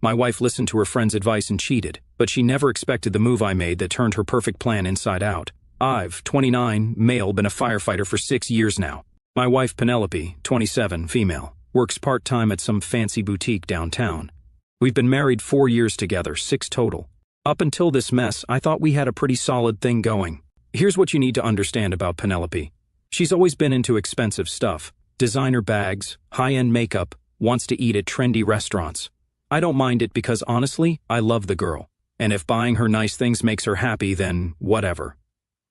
My wife listened to her friend's advice and cheated, but she never expected the move I made that turned her perfect plan inside out. I've, 29, male, been a firefighter for 6 years now. My wife Penelope, 27, female, works part-time at some fancy boutique downtown. We've been married 4 years together, 6 total. Up until this mess, I thought we had a pretty solid thing going. Here's what you need to understand about Penelope. She's always been into expensive stuff, designer bags, high-end makeup, wants to eat at trendy restaurants. I don't mind it because honestly, I love the girl. And if buying her nice things makes her happy, then whatever.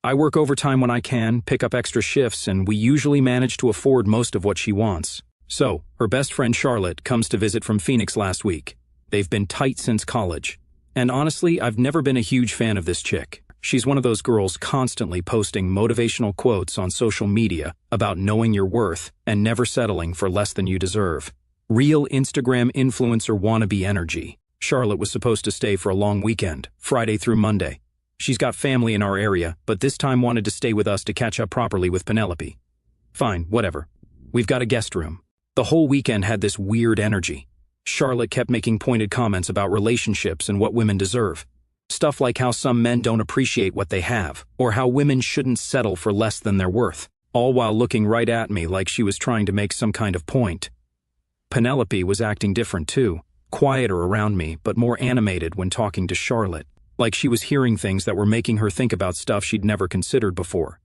I work overtime when I can, pick up extra shifts, and we usually manage to afford most of what she wants. So, her best friend Charlotte comes to visit from Phoenix last week. They've been tight since college. And honestly, I've never been a huge fan of this chick. She's one of those girls constantly posting motivational quotes on social media about knowing your worth and never settling for less than you deserve. Real Instagram influencer wannabe energy. Charlotte was supposed to stay for a long weekend, Friday through Monday. She's got family in our area, but this time wanted to stay with us to catch up properly with Penelope. Fine, whatever. We've got a guest room. The whole weekend had this weird energy. Charlotte kept making pointed comments about relationships and what women deserve. Stuff like how some men don't appreciate what they have, or how women shouldn't settle for less than they're worth, all while looking right at me like she was trying to make some kind of point. Penelope was acting different too, quieter around me but more animated when talking to Charlotte, like she was hearing things that were making her think about stuff she'd never considered before.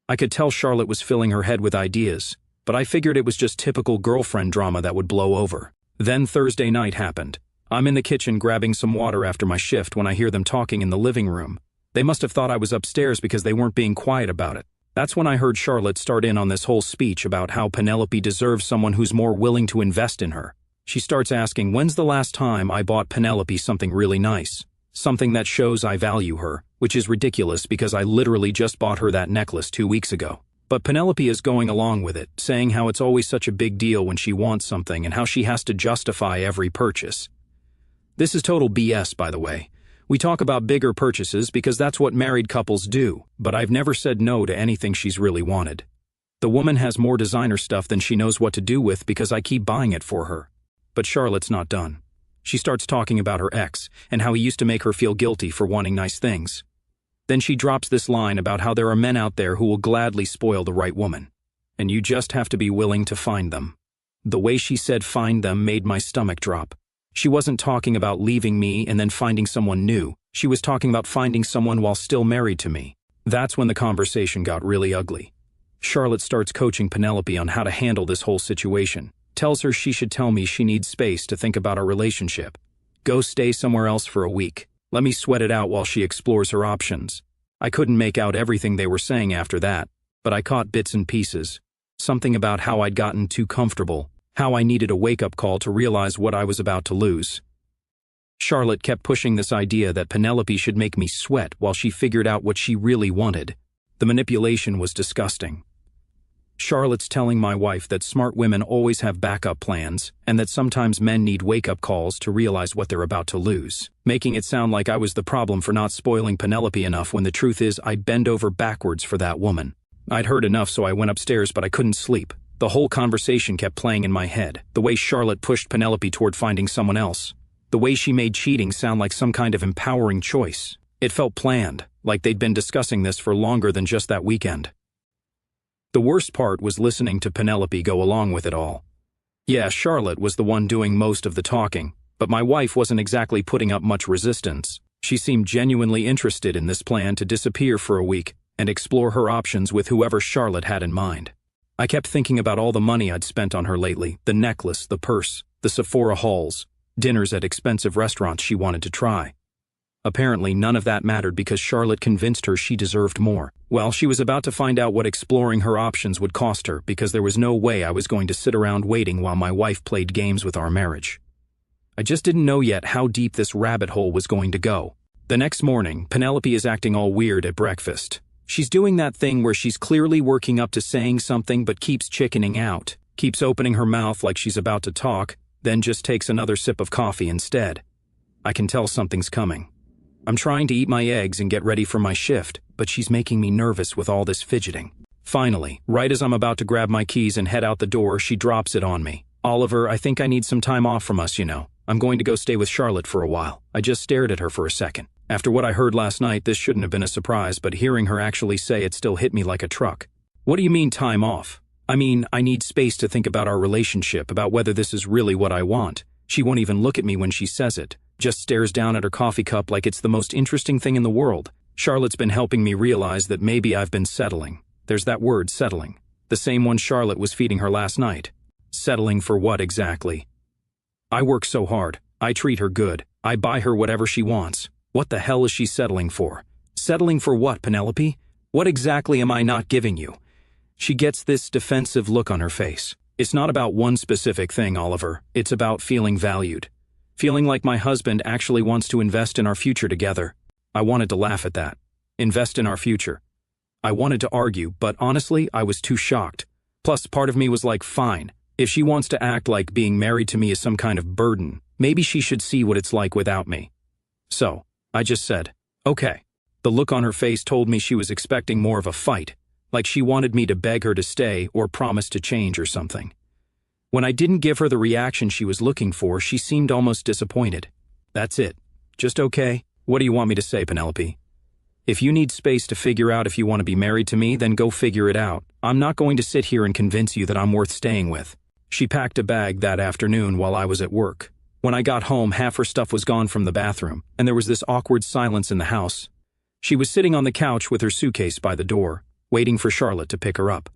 I could tell Charlotte was filling her head with ideas, but I figured it was just typical girlfriend drama that would blow over. Then Thursday night happened. I'm in the kitchen grabbing some water after my shift when I hear them talking in the living room. They must have thought I was upstairs because they weren't being quiet about it. That's when I heard Charlotte start in on this whole speech about how Penelope deserves someone who's more willing to invest in her. She starts asking, when's the last time I bought Penelope something really nice? Something that shows I value her, which is ridiculous because I literally just bought her that necklace 2 weeks ago. But Penelope is going along with it, saying how it's always such a big deal when she wants something and how she has to justify every purchase. This is total BS, by the way. We talk about bigger purchases because that's what married couples do, but I've never said no to anything she's really wanted. The woman has more designer stuff than she knows what to do with because I keep buying it for her. But Charlotte's not done. She starts talking about her ex and how he used to make her feel guilty for wanting nice things. Then she drops this line about how there are men out there who will gladly spoil the right woman, and you just have to be willing to find them. The way she said find them made my stomach drop. She wasn't talking about leaving me and then finding someone new. She was talking about finding someone while still married to me. That's when the conversation got really ugly. Charlotte starts coaching Penelope on how to handle this whole situation. Tells her she should tell me she needs space to think about our relationship. Go stay somewhere else for a week. Let me sweat it out while she explores her options. I couldn't make out everything they were saying after that, but I caught bits and pieces. Something about how I'd gotten too comfortable, how I needed a wake-up call to realize what I was about to lose. Charlotte kept pushing this idea that Penelope should make me sweat while she figured out what she really wanted. The manipulation was disgusting. Charlotte's telling my wife that smart women always have backup plans and that sometimes men need wake-up calls to realize what they're about to lose, making it sound like I was the problem for not spoiling Penelope enough when the truth is I bend over backwards for that woman. I'd heard enough, so I went upstairs, but I couldn't sleep. The whole conversation kept playing in my head, the way Charlotte pushed Penelope toward finding someone else, the way she made cheating sound like some kind of empowering choice. It felt planned, like they'd been discussing this for longer than just that weekend. The worst part was listening to Penelope go along with it all. Yeah, Charlotte was the one doing most of the talking, but my wife wasn't exactly putting up much resistance. She seemed genuinely interested in this plan to disappear for a week and explore her options with whoever Charlotte had in mind. I kept thinking about all the money I'd spent on her lately, the necklace, the purse, the Sephora hauls, dinners at expensive restaurants she wanted to try. Apparently, none of that mattered because Charlotte convinced her she deserved more. Well, she was about to find out what exploring her options would cost her because there was no way I was going to sit around waiting while my wife played games with our marriage. I just didn't know yet how deep this rabbit hole was going to go. The next morning, Penelope is acting all weird at breakfast. She's doing that thing where she's clearly working up to saying something but keeps chickening out, keeps opening her mouth like she's about to talk, then just takes another sip of coffee instead. I can tell something's coming. I'm trying to eat my eggs and get ready for my shift, but she's making me nervous with all this fidgeting. Finally, right as I'm about to grab my keys and head out the door, she drops it on me. "Oliver, I think I need some time off from us, you know. I'm going to go stay with Charlotte for a while. I just stared at her for a second. After what I heard last night, this shouldn't have been a surprise, but hearing her actually say it still hit me like a truck. What do you mean time off? I mean, I need space to think about our relationship, about whether this is really what I want. She won't even look at me when she says it. Just stares down at her coffee cup like it's the most interesting thing in the world. Charlotte's been helping me realize that maybe I've been settling. There's that word, settling. The same one Charlotte was feeding her last night. Settling for what exactly? I work so hard. I treat her good. I buy her whatever she wants. What the hell is she settling for? Settling for what, Penelope? What exactly am I not giving you? She gets this defensive look on her face. It's not about one specific thing, Oliver. It's about feeling valued. Feeling like my husband actually wants to invest in our future together. I wanted to laugh at that. Invest in our future. I wanted to argue, but honestly, I was too shocked. Plus, part of me was like, fine. If she wants to act like being married to me is some kind of burden, maybe she should see what it's like without me. So, I just said, okay. The look on her face told me she was expecting more of a fight, like she wanted me to beg her to stay or promise to change or something. When I didn't give her the reaction she was looking for, she seemed almost disappointed. That's it. Just okay. What do you want me to say, Penelope? If you need space to figure out if you want to be married to me, then go figure it out. I'm not going to sit here and convince you that I'm worth staying with. She packed a bag that afternoon while I was at work. When I got home, half her stuff was gone from the bathroom, and there was this awkward silence in the house. She was sitting on the couch with her suitcase by the door, waiting for Charlotte to pick her up.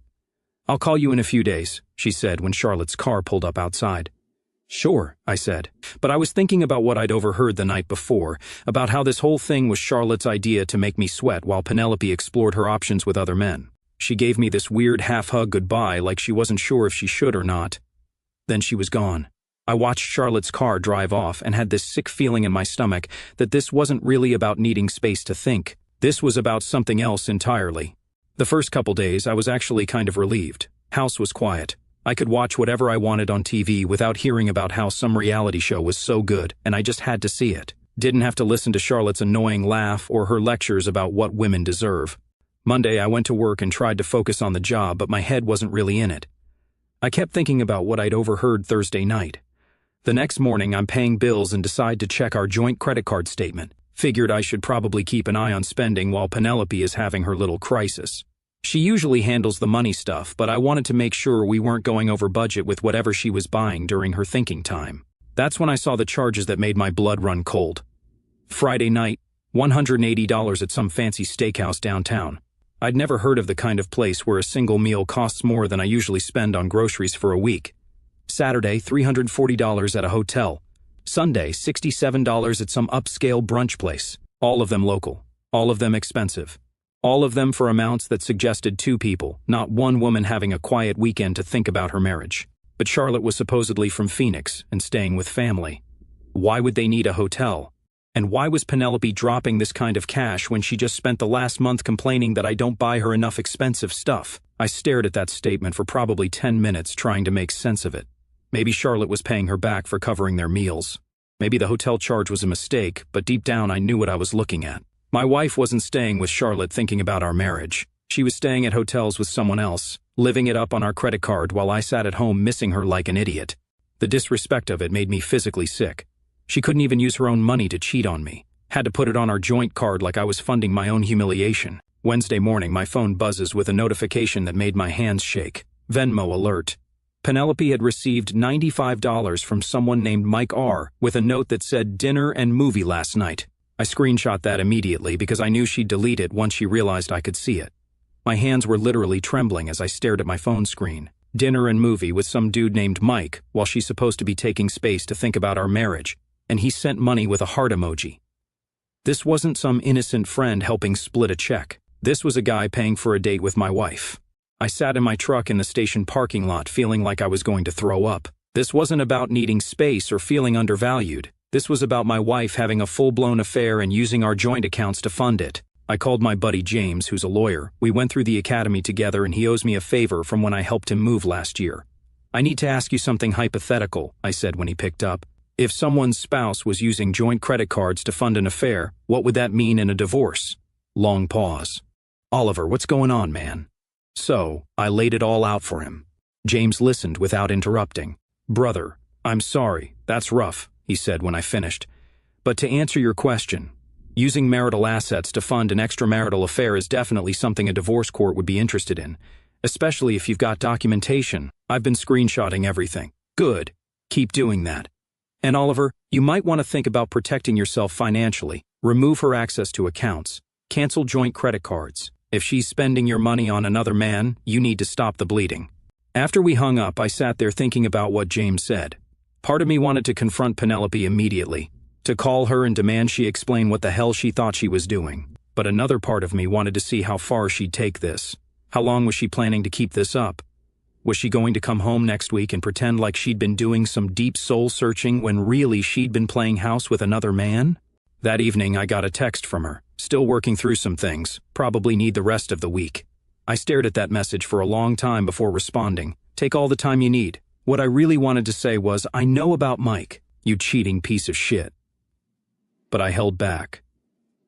I'll call you in a few days, she said when Charlotte's car pulled up outside. Sure, I said, but I was thinking about what I'd overheard the night before, about how this whole thing was Charlotte's idea to make me sweat while Penelope explored her options with other men. She gave me this weird half-hug goodbye like she wasn't sure if she should or not. Then she was gone. I watched Charlotte's car drive off and had this sick feeling in my stomach that this wasn't really about needing space to think. This was about something else entirely. The first couple days, I was actually kind of relieved. House was quiet. I could watch whatever I wanted on TV without hearing about how some reality show was so good, and I just had to see it. Didn't have to listen to Charlotte's annoying laugh or her lectures about what women deserve. Monday, I went to work and tried to focus on the job, but my head wasn't really in it. I kept thinking about what I'd overheard Thursday night. The next morning, I'm paying bills and decide to check our joint credit card statement. Figured I should probably keep an eye on spending while Penelope is having her little crisis. She usually handles the money stuff, but I wanted to make sure we weren't going over budget with whatever she was buying during her thinking time. That's when I saw the charges that made my blood run cold. Friday night, $180 at some fancy steakhouse downtown. I'd never heard of the kind of place where a single meal costs more than I usually spend on groceries for a week. Saturday, $340 at a hotel. Sunday, $67 at some upscale brunch place. All of them local. All of them expensive. All of them for amounts that suggested two people, not one woman having a quiet weekend to think about her marriage. But Charlotte was supposedly from Phoenix and staying with family. Why would they need a hotel? And why was Penelope dropping this kind of cash when she just spent the last month complaining that I don't buy her enough expensive stuff? I stared at that statement for probably 10 minutes trying to make sense of it. Maybe Charlotte was paying her back for covering their meals. Maybe the hotel charge was a mistake, but deep down I knew what I was looking at. My wife wasn't staying with Charlotte thinking about our marriage. She was staying at hotels with someone else, living it up on our credit card while I sat at home missing her like an idiot. The disrespect of it made me physically sick. She couldn't even use her own money to cheat on me. Had to put it on our joint card like I was funding my own humiliation. Wednesday morning, my phone buzzes with a notification that made my hands shake. Venmo alert. Penelope had received $95 from someone named Mike R. with a note that said dinner and movie last night. I screenshot that immediately because I knew she'd delete it once she realized I could see it. My hands were literally trembling as I stared at my phone screen. Dinner and movie with some dude named Mike while she's supposed to be taking space to think about our marriage, and he sent money with a heart emoji. This wasn't some innocent friend helping split a check. This was a guy paying for a date with my wife. I sat in my truck in the station parking lot feeling like I was going to throw up. This wasn't about needing space or feeling undervalued. This was about my wife having a full-blown affair and using our joint accounts to fund it. I called my buddy James, who's a lawyer. We went through the academy together and he owes me a favor from when I helped him move last year. I need to ask you something hypothetical, I said when he picked up. If someone's spouse was using joint credit cards to fund an affair, what would that mean in a divorce? Long pause. Oliver, what's going on, man? So, I laid it all out for him. James listened without interrupting. Brother, I'm sorry, that's rough. he said when I finished. But to answer your question, using marital assets to fund an extramarital affair is definitely something a divorce court would be interested in, especially if you've got documentation. I've been screenshotting everything. Good. Keep doing that. And Oliver, you might want to think about protecting yourself financially. Remove her access to accounts. Cancel joint credit cards. If she's spending your money on another man, you need to stop the bleeding. After we hung up, I sat there thinking about what James said. Part of me wanted to confront Penelope immediately, to call her and demand she explain what the hell she thought she was doing. But another part of me wanted to see how far she'd take this. How long was she planning to keep this up? Was she going to come home next week and pretend like she'd been doing some deep soul-searching when really she'd been playing house with another man? That evening, I got a text from her. Still working through some things. Probably need the rest of the week. I stared at that message for a long time before responding. Take all the time you need. What I really wanted to say was, I know about Mike, you cheating piece of shit. But I held back.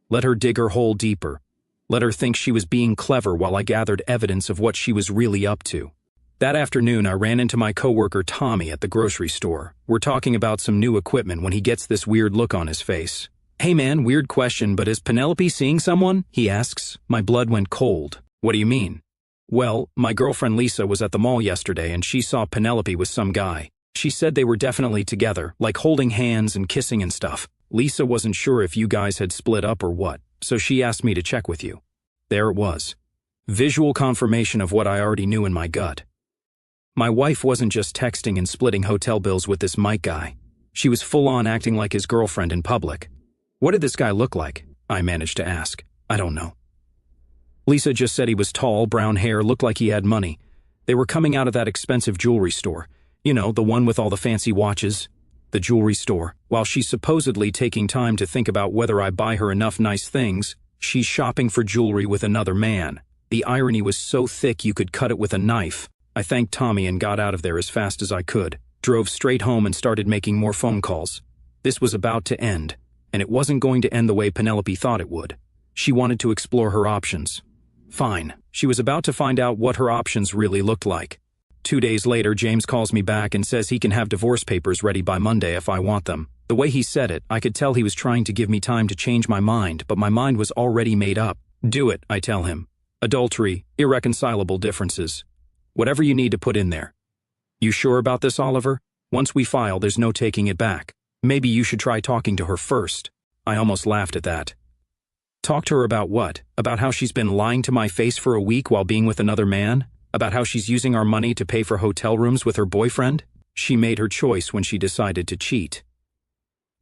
Let her dig her hole deeper. Let her think she was being clever while I gathered evidence of what she was really up to. That afternoon, I ran into my coworker Tommy at the grocery store. We're talking about some new equipment when he gets this weird look on his face. Hey man, weird question, but is Penelope seeing someone? He asks. My blood went cold. What do you mean? Well, my girlfriend Lisa was at the mall yesterday and she saw Penelope with some guy. She said they were definitely together, like holding hands and kissing and stuff. Lisa wasn't sure if you guys had split up or what, so she asked me to check with you. There it was. Visual confirmation of what I already knew in my gut. My wife wasn't just texting and splitting hotel bills with this Mike guy. She was full-on acting like his girlfriend in public. What did this guy look like? I managed to ask. I don't know. Lisa just said he was tall, brown hair, looked like he had money. They were coming out of that expensive jewelry store. You know, the one with all the fancy watches. The jewelry store. While she's supposedly taking time to think about whether I buy her enough nice things, she's shopping for jewelry with another man. The irony was so thick you could cut it with a knife. I thanked Tommy and got out of there as fast as I could. Drove straight home and started making more phone calls. This was about to end. And it wasn't going to end the way Penelope thought it would. She wanted to explore her options. Fine. She was about to find out what her options really looked like. 2 days later, James calls me back and says he can have divorce papers ready by Monday if I want them. The way he said it, I could tell he was trying to give me time to change my mind, but my mind was already made up. Do it, I tell him. Adultery, irreconcilable differences. Whatever you need to put in there. You sure about this, Oliver? Once we file, there's no taking it back. Maybe you should try talking to her first. I almost laughed at that. Talk to her about what? About how she's been lying to my face for a week while being with another man? About how she's using our money to pay for hotel rooms with her boyfriend? She made her choice when she decided to cheat.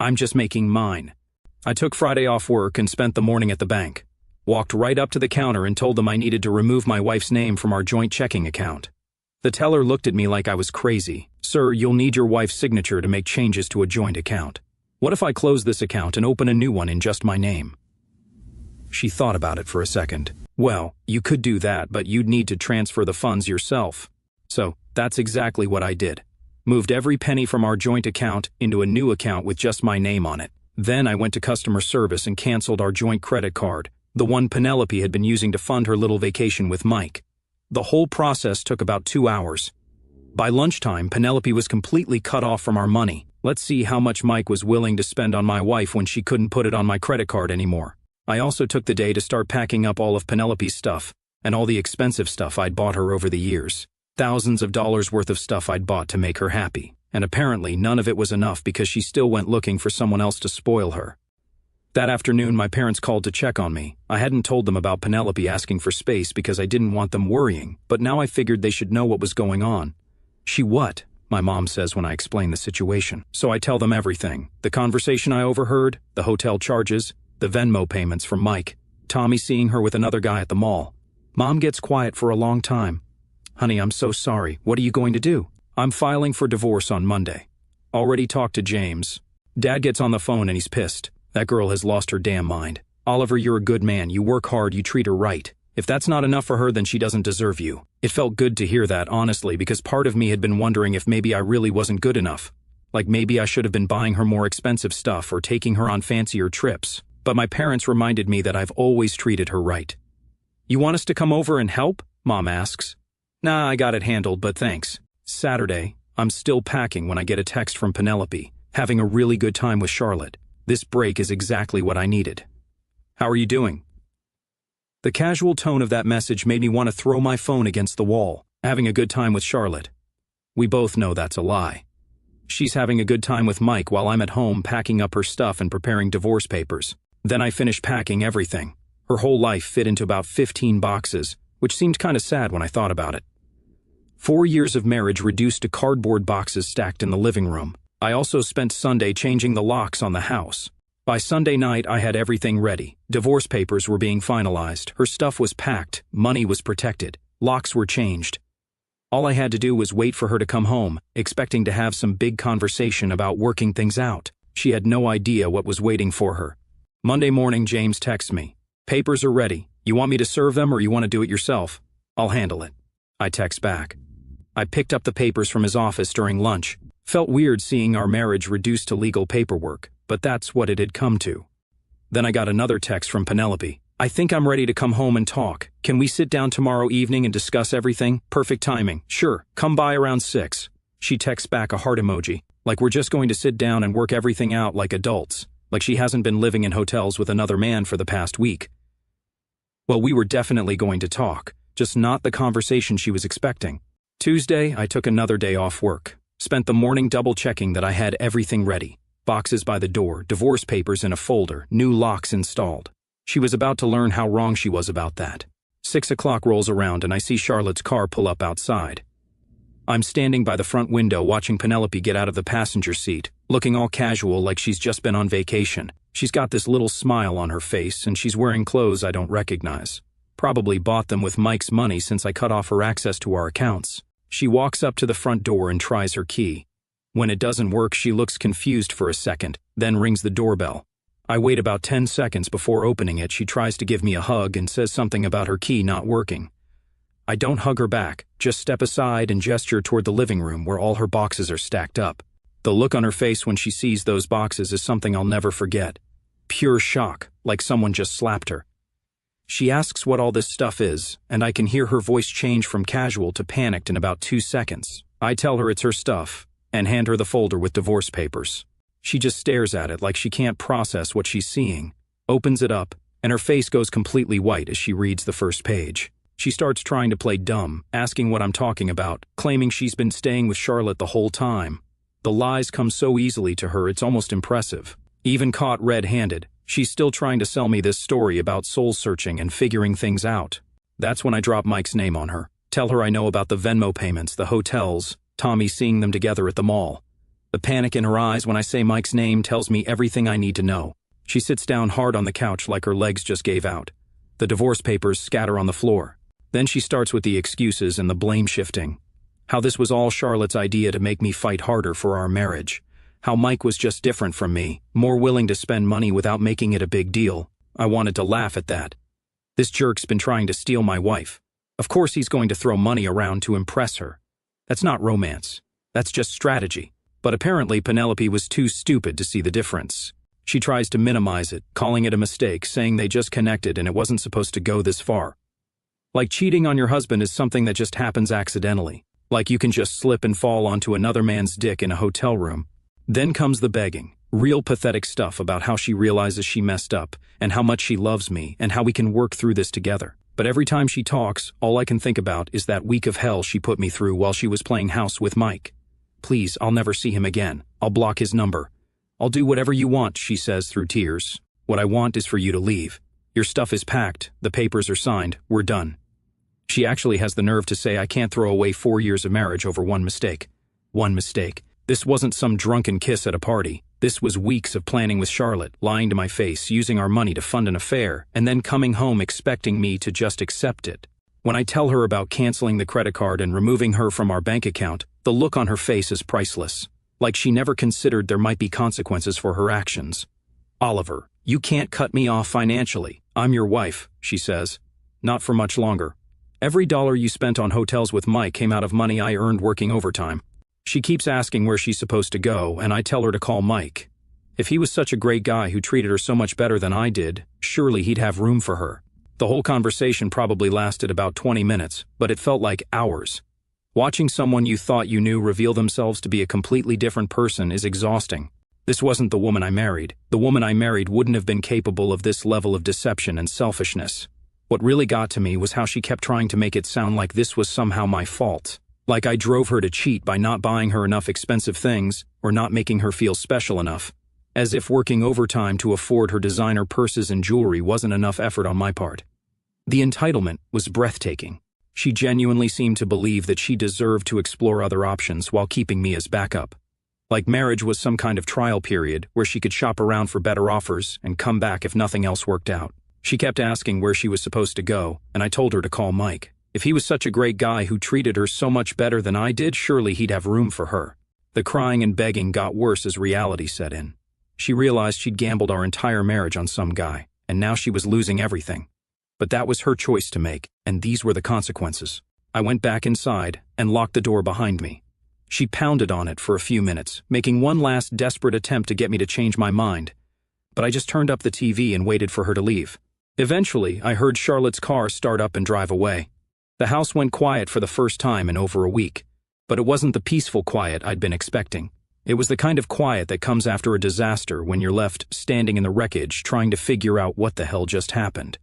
I'm just making mine. I took Friday off work and spent the morning at the bank. Walked right up to the counter and told them I needed to remove my wife's name from our joint checking account. The teller looked at me like I was crazy. Sir, you'll need your wife's signature to make changes to a joint account. What if I close this account and open a new one in just my name? She thought about it for a second. Well, you could do that, but you'd need to transfer the funds yourself. So, that's exactly what I did. Moved every penny from our joint account into a new account with just my name on it. Then I went to customer service and canceled our joint credit card, the one Penelope had been using to fund her little vacation with Mike. The whole process took about 2 hours. By lunchtime, Penelope was completely cut off from our money. Let's see how much Mike was willing to spend on my wife when she couldn't put it on my credit card anymore. I also took the day to start packing up all of Penelope's stuff, and all the expensive stuff I'd bought her over the years. Thousands of dollars worth of stuff I'd bought to make her happy. And apparently none of it was enough because she still went looking for someone else to spoil her. That afternoon, my parents called to check on me. I hadn't told them about Penelope asking for space because I didn't want them worrying, but now I figured they should know what was going on. She what? My mom says when I explain the situation. So I tell them everything. The conversation I overheard, the hotel charges, the Venmo payments from Mike, Tommy seeing her with another guy at the mall. Mom gets quiet for a long time. Honey, I'm so sorry. What are you going to do? I'm filing for divorce on Monday. Already talked to James. Dad gets on the phone and he's pissed. That girl has lost her damn mind. Oliver, you're a good man. You work hard. You treat her right. If that's not enough for her, then she doesn't deserve you. It felt good to hear that, honestly, because part of me had been wondering if maybe I really wasn't good enough. Like maybe I should have been buying her more expensive stuff or taking her on fancier trips. But my parents reminded me that I've always treated her right. You want us to come over and help? Mom asks. Nah, I got it handled, but thanks. Saturday, I'm still packing when I get a text from Penelope. Having a really good time with Charlotte. This break is exactly what I needed. How are you doing? The casual tone of that message made me want to throw my phone against the wall. Having a good time with Charlotte. We both know that's a lie. She's having a good time with Mike while I'm at home packing up her stuff and preparing divorce papers. Then I finished packing everything. Her whole life fit into about 15 boxes, which seemed kind of sad when I thought about it. 4 years of marriage reduced to cardboard boxes stacked in the living room. I also spent Sunday changing the locks on the house. By Sunday night, I had everything ready. Divorce papers were being finalized. Her stuff was packed. Money was protected. Locks were changed. All I had to do was wait for her to come home, expecting to have some big conversation about working things out. She had no idea what was waiting for her. Monday morning, James texts me. Papers are ready. You want me to serve them or you want to do it yourself? I'll handle it. I text back. I picked up the papers from his office during lunch. Felt weird seeing our marriage reduced to legal paperwork, but that's what it had come to. Then I got another text from Penelope. I think I'm ready to come home and talk. Can we sit down tomorrow evening and discuss everything? Perfect timing. Sure, come by around 6. She texts back a heart emoji, like we're just going to sit down and work everything out like adults, like she hasn't been living in hotels with another man for the past week. Well, we were definitely going to talk, just not the conversation she was expecting. Tuesday, I took another day off work. Spent the morning double-checking that I had everything ready. Boxes by the door, divorce papers in a folder, new locks installed. She was about to learn how wrong she was about that. 6 o'clock rolls around and I see Charlotte's car pull up outside. I'm standing by the front window watching Penelope get out of the passenger seat, looking all casual like she's just been on vacation. She's got this little smile on her face and she's wearing clothes I don't recognize. Probably bought them with Mike's money since I cut off her access to our accounts. She walks up to the front door and tries her key. When it doesn't work, she looks confused for a second, then rings the doorbell. I wait about 10 seconds before opening it. She tries to give me a hug and says something about her key not working. I don't hug her back, just step aside and gesture toward the living room where all her boxes are stacked up. The look on her face when she sees those boxes is something I'll never forget. Pure shock, like someone just slapped her. She asks what all this stuff is, and I can hear her voice change from casual to panicked in about 2 seconds. I tell her it's her stuff, and hand her the folder with divorce papers. She just stares at it like she can't process what she's seeing, opens it up, and her face goes completely white as she reads the first page. She starts trying to play dumb, asking what I'm talking about, claiming she's been staying with Charlotte the whole time. The lies come so easily to her it's almost impressive. Even caught red-handed, she's still trying to sell me this story about soul-searching and figuring things out. That's when I drop Mike's name on her, tell her I know about the Venmo payments, the hotels, Tommy seeing them together at the mall. The panic in her eyes when I say Mike's name tells me everything I need to know. She sits down hard on the couch like her legs just gave out. The divorce papers scatter on the floor. Then she starts with the excuses and the blame shifting. How this was all Charlotte's idea to make me fight harder for our marriage. How Mike was just different from me, more willing to spend money without making it a big deal. I wanted to laugh at that. This jerk's been trying to steal my wife. Of course he's going to throw money around to impress her. That's not romance. That's just strategy. But apparently Penelope was too stupid to see the difference. She tries to minimize it, calling it a mistake, saying they just connected and it wasn't supposed to go this far. Like cheating on your husband is something that just happens accidentally. Like you can just slip and fall onto another man's dick in a hotel room. Then comes the begging. Real pathetic stuff about how she realizes she messed up, and how much she loves me, and how we can work through this together. But every time she talks, all I can think about is that week of hell she put me through while she was playing house with Mike. Please, I'll never see him again. I'll block his number. I'll do whatever you want, she says through tears. What I want is for you to leave. Your stuff is packed, the papers are signed, we're done. She actually has the nerve to say I can't throw away 4 years of marriage over one mistake. One mistake. This wasn't some drunken kiss at a party. This was weeks of planning with Charlotte, lying to my face, using our money to fund an affair, and then coming home expecting me to just accept it. When I tell her about canceling the credit card and removing her from our bank account, the look on her face is priceless. Like she never considered there might be consequences for her actions. Oliver, you can't cut me off financially. I'm your wife, she says. Not for much longer. Every dollar you spent on hotels with Mike came out of money I earned working overtime. She keeps asking where she's supposed to go, and I tell her to call Mike. If he was such a great guy who treated her so much better than I did, surely he'd have room for her. The whole conversation probably lasted about 20 minutes, but it felt like hours. Watching someone you thought you knew reveal themselves to be a completely different person is exhausting. This wasn't the woman I married. The woman I married wouldn't have been capable of this level of deception and selfishness. What really got to me was how she kept trying to make it sound like this was somehow my fault. Like I drove her to cheat by not buying her enough expensive things or not making her feel special enough. As if working overtime to afford her designer purses and jewelry wasn't enough effort on my part. The entitlement was breathtaking. She genuinely seemed to believe that she deserved to explore other options while keeping me as backup. Like marriage was some kind of trial period where she could shop around for better offers and come back if nothing else worked out. She kept asking where she was supposed to go, and I told her to call Mike. If he was such a great guy who treated her so much better than I did, surely he'd have room for her. The crying and begging got worse as reality set in. She realized she'd gambled our entire marriage on some guy, and now she was losing everything. But that was her choice to make, and these were the consequences. I went back inside and locked the door behind me. She pounded on it for a few minutes, making one last desperate attempt to get me to change my mind. But I just turned up the TV and waited for her to leave. Eventually, I heard Charlotte's car start up and drive away. The house went quiet for the first time in over a week, but it wasn't the peaceful quiet I'd been expecting. It was the kind of quiet that comes after a disaster when you're left standing in the wreckage trying to figure out what the hell just happened.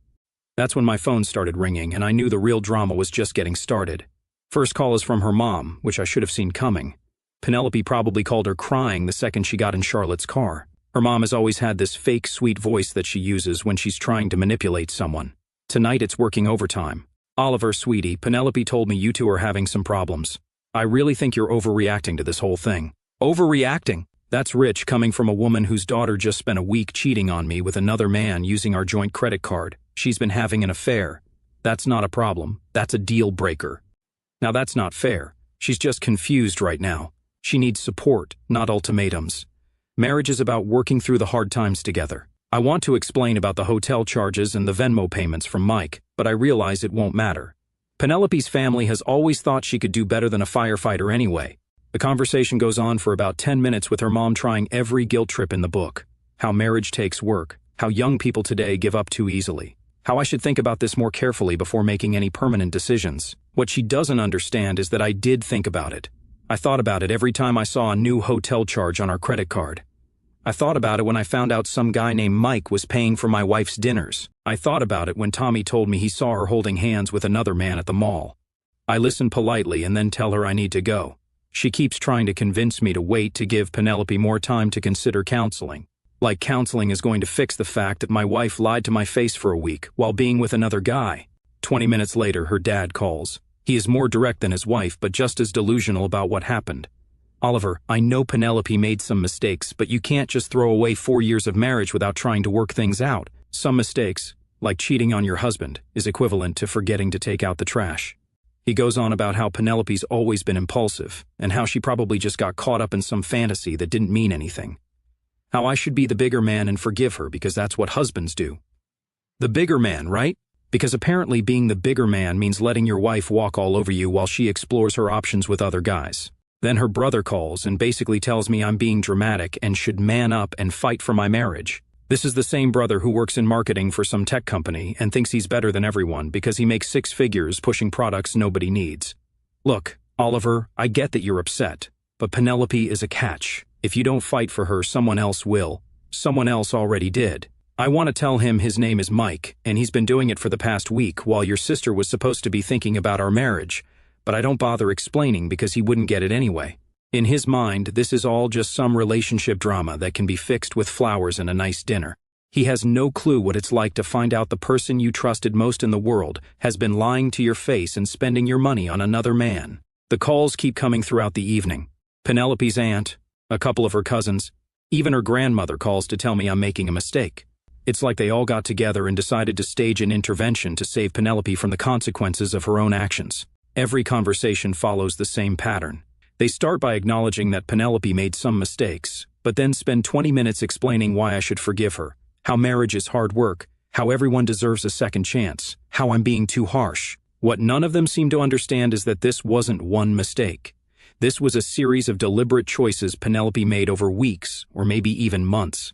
That's when my phone started ringing and I knew the real drama was just getting started. First call is from her mom, which I should have seen coming. Penelope probably called her crying the second she got in Charlotte's car. Her mom has always had this fake sweet voice that she uses when she's trying to manipulate someone. Tonight it's working overtime. Oliver, sweetie, Penelope told me you two are having some problems. I really think you're overreacting to this whole thing. Overreacting? That's rich coming from a woman whose daughter just spent a week cheating on me with another man using our joint credit card. She's been having an affair. That's not a problem. That's a deal breaker. Now that's not fair. She's just confused right now. She needs support, not ultimatums. Marriage is about working through the hard times together. I want to explain about the hotel charges and the Venmo payments from Mike, but I realize it won't matter. Penelope's family has always thought she could do better than a firefighter anyway. The conversation goes on for about 10 minutes with her mom trying every guilt trip in the book. How marriage takes work, how young people today give up too easily, how I should think about this more carefully before making any permanent decisions. What she doesn't understand is that I did think about it. I thought about it every time I saw a new hotel charge on our credit card. I thought about it when I found out some guy named Mike was paying for my wife's dinners. I thought about it when Tommy told me he saw her holding hands with another man at the mall. I listen politely and then tell her I need to go. She keeps trying to convince me to wait to give Penelope more time to consider counseling. Like counseling is going to fix the fact that my wife lied to my face for a week while being with another guy. 20 minutes later, her dad calls. He is more direct than his wife, but just as delusional about what happened. Oliver, I know Penelope made some mistakes, but you can't just throw away 4 years of marriage without trying to work things out. Some mistakes, like cheating on your husband, is equivalent to forgetting to take out the trash. He goes on about how Penelope's always been impulsive, and how she probably just got caught up in some fantasy that didn't mean anything. How I should be the bigger man and forgive her because that's what husbands do. The bigger man, right? Because apparently being the bigger man means letting your wife walk all over you while she explores her options with other guys. Then her brother calls and basically tells me I'm being dramatic and should man up and fight for my marriage. This is the same brother who works in marketing for some tech company and thinks he's better than everyone because he makes 6 figures pushing products nobody needs. Look, Oliver, I get that you're upset, but Penelope is a catch. If you don't fight for her, someone else will. Someone else already did. I want to tell him his name is Mike, and he's been doing it for the past week while your sister was supposed to be thinking about our marriage, but I don't bother explaining because he wouldn't get it anyway. In his mind, this is all just some relationship drama that can be fixed with flowers and a nice dinner. He has no clue what it's like to find out the person you trusted most in the world has been lying to your face and spending your money on another man. The calls keep coming throughout the evening. Penelope's aunt, a couple of her cousins, even her grandmother calls to tell me I'm making a mistake. It's like they all got together and decided to stage an intervention to save Penelope from the consequences of her own actions. Every conversation follows the same pattern. They start by acknowledging that Penelope made some mistakes, but then spend 20 minutes explaining why I should forgive her, how marriage is hard work, how everyone deserves a second chance, how I'm being too harsh. What none of them seem to understand is that this wasn't one mistake. This was a series of deliberate choices Penelope made over weeks, or maybe even months.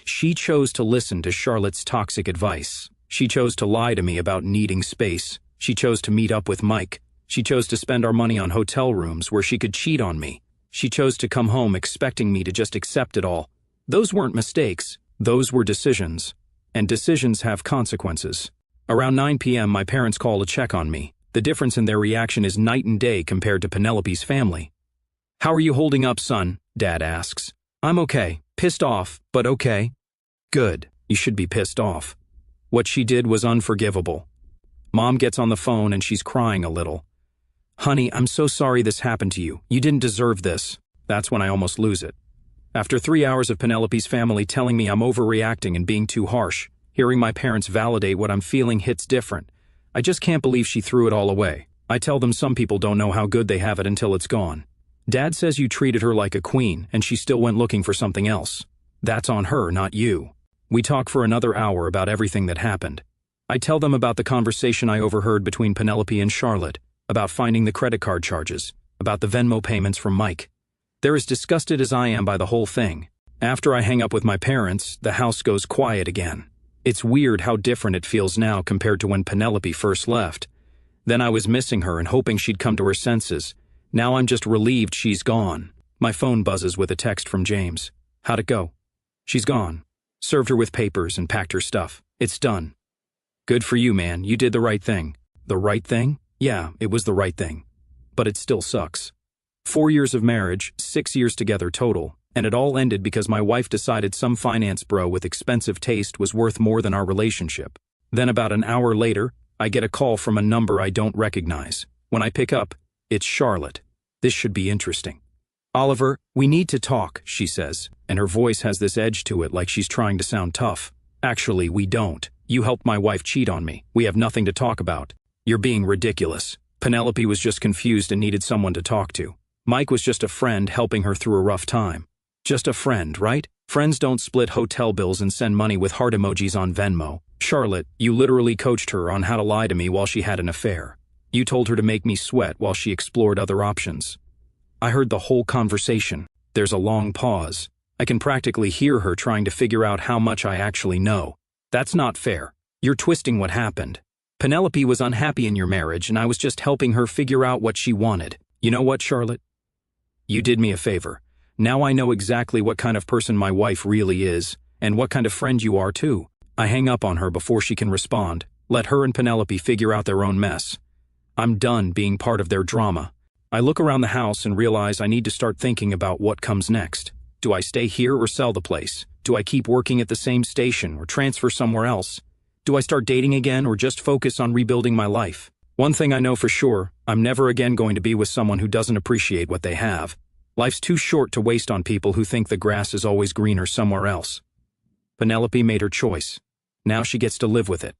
She chose to listen to Charlotte's toxic advice. She chose to lie to me about needing space. She chose to meet up with Mike. She chose to spend our money on hotel rooms where she could cheat on me. She chose to come home expecting me to just accept it all. Those weren't mistakes, those were decisions. And decisions have consequences. Around 9 p.m. my parents call to check on me. The difference in their reaction is night and day compared to Penelope's family. "How are you holding up, son?" Dad asks. "I'm okay. Pissed off, but okay." "Good. You should be pissed off. What she did was unforgivable." Mom gets on the phone and she's crying a little. "Honey, I'm so sorry this happened to you. You didn't deserve this." That's when I almost lose it. After 3 hours of Penelope's family telling me I'm overreacting and being too harsh, hearing my parents validate what I'm feeling hits different. I just can't believe she threw it all away. I tell them some people don't know how good they have it until it's gone. Dad says you treated her like a queen and she still went looking for something else. That's on her, not you. We talk for another hour about everything that happened. I tell them about the conversation I overheard between Penelope and Charlotte, about finding the credit card charges, about the Venmo payments from Mike. They're as disgusted as I am by the whole thing. After I hang up with my parents, the house goes quiet again. It's weird how different it feels now compared to when Penelope first left. Then I was missing her and hoping she'd come to her senses. Now I'm just relieved she's gone. My phone buzzes with a text from James. "How'd it go?" "She's gone. Served her with papers and packed her stuff. It's done." "Good for you, man. You did the right thing." "The right thing?" "Yeah, it was the right thing. But it still sucks." 4 years of marriage, 6 years together total, and it all ended because my wife decided some finance bro with expensive taste was worth more than our relationship. Then about an hour later, I get a call from a number I don't recognize. When I pick up, it's Charlotte. This should be interesting. "Oliver, we need to talk," she says, and her voice has this edge to it like she's trying to sound tough. "Actually, we don't. You helped my wife cheat on me. We have nothing to talk about. You're being ridiculous." Penelope was just confused and needed someone to talk to. Mike was just a friend helping her through a rough time. Just a friend, right? Friends don't split hotel bills and send money with heart emojis on Venmo. "Charlotte, you literally coached her on how to lie to me while she had an affair. You told her to make me sweat while she explored other options." I heard the whole conversation. There's a long pause. I can practically hear her trying to figure out how much I actually know. "That's not fair. You're twisting what happened. Penelope was unhappy in your marriage and I was just helping her figure out what she wanted. You know what, Charlotte? You did me a favor. Now I know exactly what kind of person my wife really is, and what kind of friend you are too." I hang up on her before she can respond. Let her and Penelope figure out their own mess. I'm done being part of their drama. I look around the house and realize I need to start thinking about what comes next. Do I stay here or sell the place? Do I keep working at the same station or transfer somewhere else? Do I start dating again or just focus on rebuilding my life? One thing I know for sure, I'm never again going to be with someone who doesn't appreciate what they have. Life's too short to waste on people who think the grass is always greener somewhere else. Penelope made her choice. Now she gets to live with it.